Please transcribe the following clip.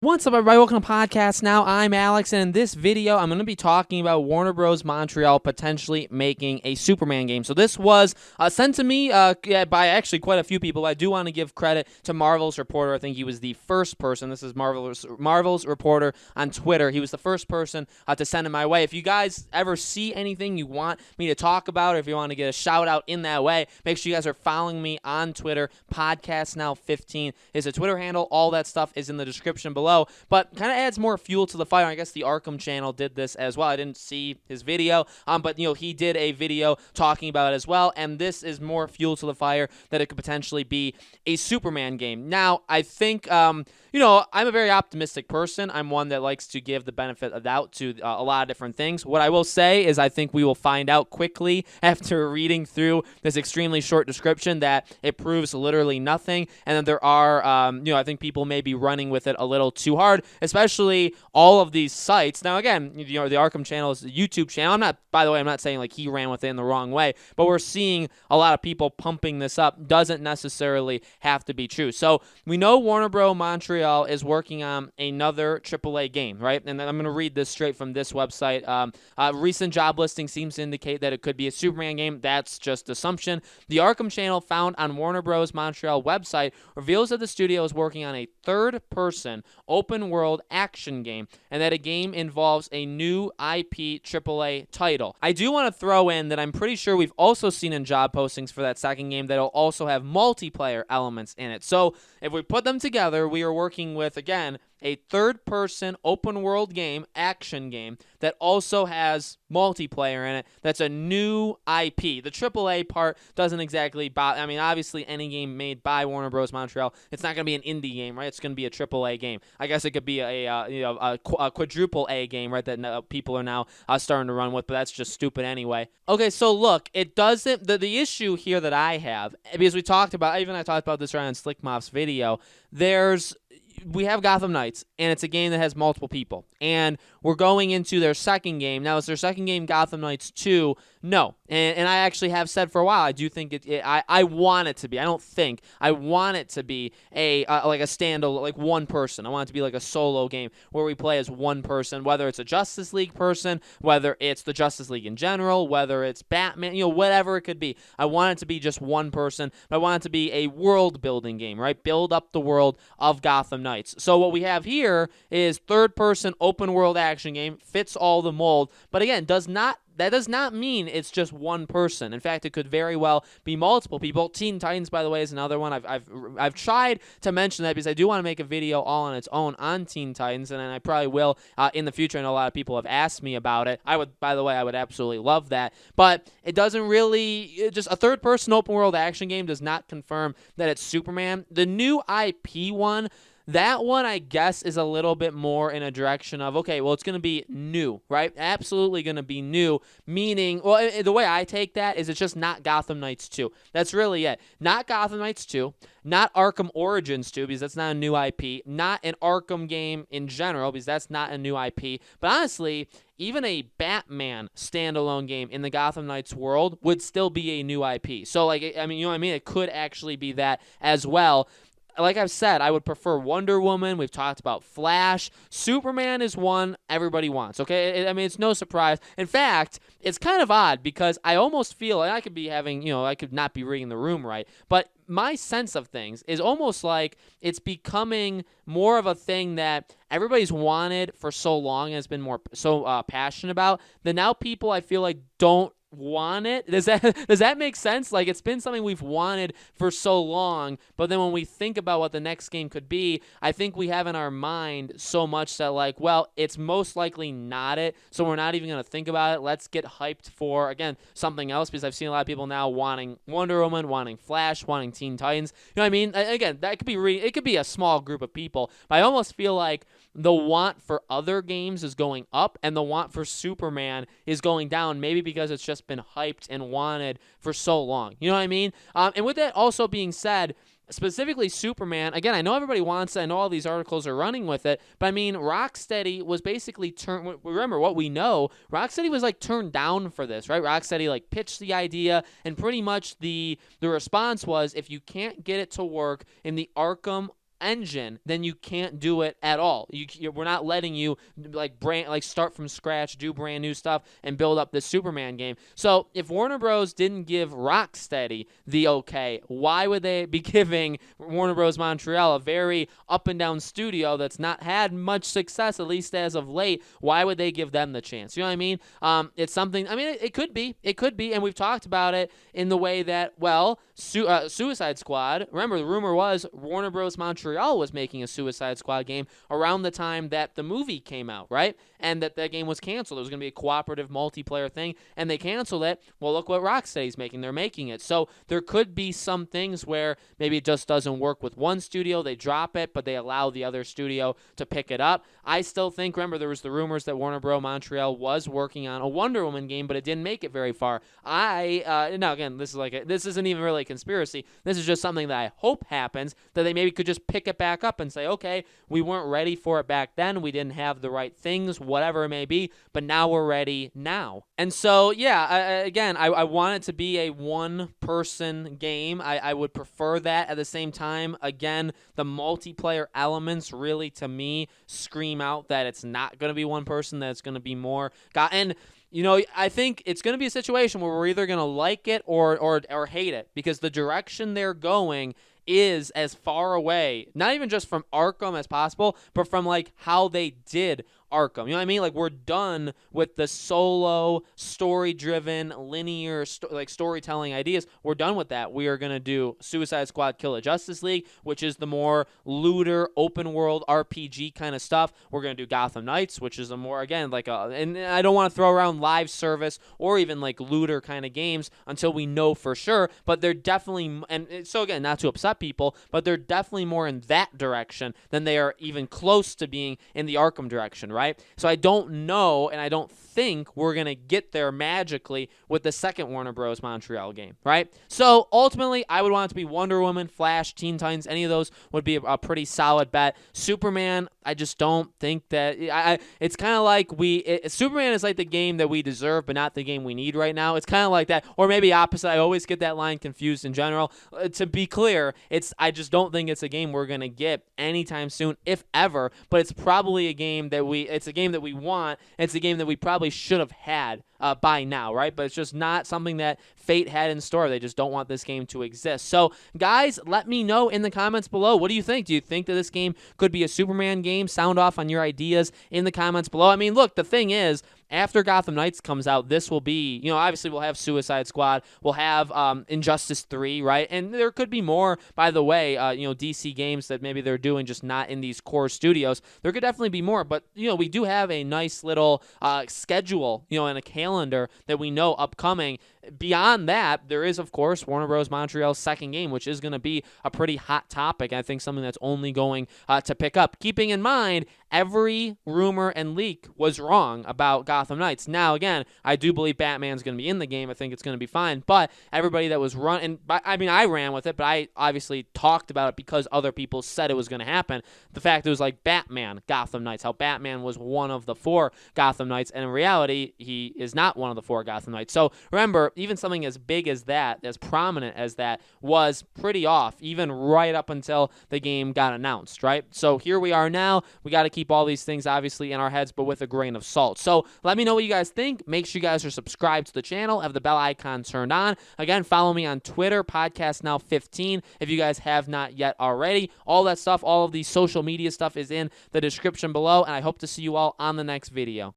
What's up, everybody? Welcome to Podcast Now. I'm Alex, and in this video, I'm going to be talking about Warner Bros. Montreal potentially making a Superman game. So this was sent to me by actually quite a few people. I do want to give credit to Marvel's reporter. I think he was the first person. This is Marvel's reporter on Twitter. He was the first person to send it my way. If you guys ever see anything you want me to talk about, or if you want to get a shout out in that way, make sure you guys are following me on Twitter. Podcast Now 15 is a Twitter handle. All that stuff is in the description below. But kind of adds more fuel to the fire. I guess the Arkham channel did this as well. I didn't see his video, but he did a video talking about it as well, and this is more fuel to the fire that it could potentially be a Superman game. Now, I think I'm a very optimistic person. I'm one that likes to give the benefit of doubt to a lot of different things. What I will say is I think we will find out quickly after reading through this extremely short description that it proves literally nothing, and that there are, I think people may be running with it a little too hard, especially all of these sites. Now, again, the Arkham channel is a YouTube channel. By the way, I'm not saying like he ran with it in the wrong way, but we're seeing a lot of people pumping this up. Doesn't necessarily have to be true. So we know Warner Bros. Montreal is working on another AAA game, right? And I'm going to read this straight from this website. Recent job listing seems to indicate that it could be a Superman game. That's just assumption. The Arkham channel found on Warner Bros. Montreal website reveals that the studio is working on a third-person open-world action game, and that a game involves a new IP AAA title. I do want to throw in that I'm pretty sure we've also seen in job postings for that second game that it'll also have multiplayer elements in it. So if we put them together, we are working with, again, a third-person open-world game, action game, that also has multiplayer in it. That's a new IP. The AAA part doesn't exactly bother. I mean, obviously, any game made by Warner Bros. Montreal, it's not going to be an indie game, right? It's going to be a AAA game. I guess it could be a quadruple A game, right, that people are now starting to run with, but that's just stupid anyway. Okay, so look, it doesn't. The issue here that I have, because I talked about this right on Slick Moff's video, we have Gotham Knights, and it's a game that has multiple people. And we're going into their second game. Now, is their second game Gotham Knights 2? No. And I actually have said for a while, I do think I want it to be. I don't think. I want it to be like a standalone, like one person. I want it to be like a solo game where we play as one person, whether it's a Justice League person, whether it's the Justice League in general, whether it's Batman, whatever it could be. I want it to be just one person. But I want it to be a world-building game, right? Build up the world of Gotham Knights. So what we have here is third-person open-world action game, fits all the mold, but again, that does not mean it's just one person. In fact, it could very well be multiple people. Teen Titans, by the way, is another one. I've tried to mention that because I do want to make a video all on its own on Teen Titans, and I probably will in the future. I know a lot of people have asked me about it. I would absolutely love that. But it doesn't really, just a third-person open-world action game does not confirm that it's Superman. The new IP one, that one, I guess, is a little bit more in a direction of, okay, well, it's going to be new, right? Absolutely going to be new, meaning, well, the way I take that is it's just not Gotham Knights 2. That's really it. Not Gotham Knights 2, not Arkham Origins 2, because that's not a new IP, not an Arkham game in general, because that's not a new IP, but honestly, even a Batman standalone game in the Gotham Knights world would still be a new IP. So, like, I mean, you know what I mean? It could actually be that as well. Like I've said, I would prefer Wonder Woman. We've talked about Flash. Superman is one everybody wants, okay? I mean, it's no surprise. In fact, it's kind of odd because I almost feel, and I could be having, I could not be reading the room right, but my sense of things is almost like it's becoming more of a thing that everybody's wanted for so long and has been so passionate about, that now people, I feel like, don't want it. Does that make sense? Like, it's been something we've wanted for so long, but then when we think about what the next game could be, I think we have in our mind so much that, like, well, it's most likely not it, so we're not even going to think about it. Let's get hyped for, again, something else, because I've seen a lot of people now wanting Wonder Woman, wanting Flash, wanting Teen Titans. You know what I mean? Again, that could be it could be a small group of people, but I almost feel like the want for other games is going up and the want for Superman is going down, maybe because it's just been hyped and wanted for so long. You know what I mean? And with that also being said, specifically Superman, again, I know everybody wants it. I know all these articles are running with it, but I mean, Rocksteady was basically remember what we know, Rocksteady was like turned down for this, right? Rocksteady like pitched the idea, and pretty much the response was, if you can't get it to work in the Arkham engine, then you can't do it at all. We're not letting you start from scratch, do brand new stuff, and build up this Superman game. So if Warner Bros. Didn't give Rocksteady the okay, why would they be giving Warner Bros. Montreal, a very up and down studio that's not had much success, at least as of late? Why would they give them the chance? You know what I mean? It's something. I mean, it could be, and we've talked about it in the way that, well, Suicide Squad. Remember, the rumor was Warner Bros. Montreal was making a Suicide Squad game around the time that the movie came out, right? And that game was canceled. It was going to be a cooperative multiplayer thing, and they canceled it. Well, look what Rocksteady's making. They're making it. So there could be some things where maybe it just doesn't work with one studio. They drop it, but they allow the other studio to pick it up. I still think, remember, there was the rumors that Warner Bros. Montreal was working on a Wonder Woman game, but it didn't make it very far. Now again, this isn't even really a conspiracy. This is just something that I hope happens, that they maybe could just pick it back up and say, okay, we weren't ready for it back then. We didn't have the right things, whatever it may be, but now we're ready now. And so, yeah, I want it to be a one-person game. I would prefer that. At the same time, again, the multiplayer elements really, to me, scream out that it's not going to be one person, that it's going to be more. And I think it's going to be a situation where we're either going to like it or hate it, because the direction they're going is as far away, not even just from Arkham as possible, but from like how they did Arkham. You know what I mean? Like, we're done with the solo, story-driven, linear storytelling ideas. We're done with that. We are going to do Suicide Squad Kill the Justice League, which is the more looter, open-world RPG kind of stuff. We're going to do Gotham Knights, which is a more, again, and I don't want to throw around live service or even like looter kind of games until we know for sure, but they're definitely, and so again, not to upset people, but they're definitely more in that direction than they are even close to being in the Arkham direction, right? So I don't know, and I don't think we're going to get there magically with the second Warner Bros. Montreal game, right? So ultimately, I would want it to be Wonder Woman, Flash, Teen Titans. Any of those would be a pretty solid bet. Superman, I just don't think that. It's kind of like Superman is like the game that we deserve, but not the game we need right now. It's kind of like that, or maybe opposite. I always get that line confused in general. To be clear, I just don't think it's a game we're going to get anytime soon, if ever. But it's probably a game that it's a game that we want. It's a game that we probably should have had by now, right? But it's just not something that Fate had in store. They just don't want this game to exist. So, guys, let me know in the comments below. What do you think? Do you think that this game could be a Superman game? Sound off on your ideas in the comments below. I mean, look, the thing is, after Gotham Knights comes out, this will be, obviously we'll have Suicide Squad, we'll have Injustice 3, right? And there could be more, by the way, DC games that maybe they're doing just not in these core studios. There could definitely be more, but, we do have a nice little schedule, and a calendar that we know upcoming. Beyond that, there is, of course, Warner Bros. Montreal's second game, which is going to be a pretty hot topic. I think something that's only going to pick up. Keeping in mind, every rumor and leak was wrong about Gotham Knights. Now, again, I do believe Batman's going to be in the game. I think it's going to be fine. But everybody that was I ran with it, but I obviously talked about it because other people said it was going to happen. The fact it was like Batman, Gotham Knights, how Batman was one of the 4 Gotham Knights, and in reality, he is not one of the 4 Gotham Knights. So remember, even something as big as that, as prominent as that, was pretty off, even right up until the game got announced, right? So here we are now. We got to keep all these things, obviously, in our heads, but with a grain of salt. So let me know what you guys think. Make sure you guys are subscribed to the channel, have the bell icon turned on. Again, follow me on Twitter, PodcastNow15, if you guys have not yet already. All that stuff, all of the social media stuff is in the description below, and I hope to see you all on the next video.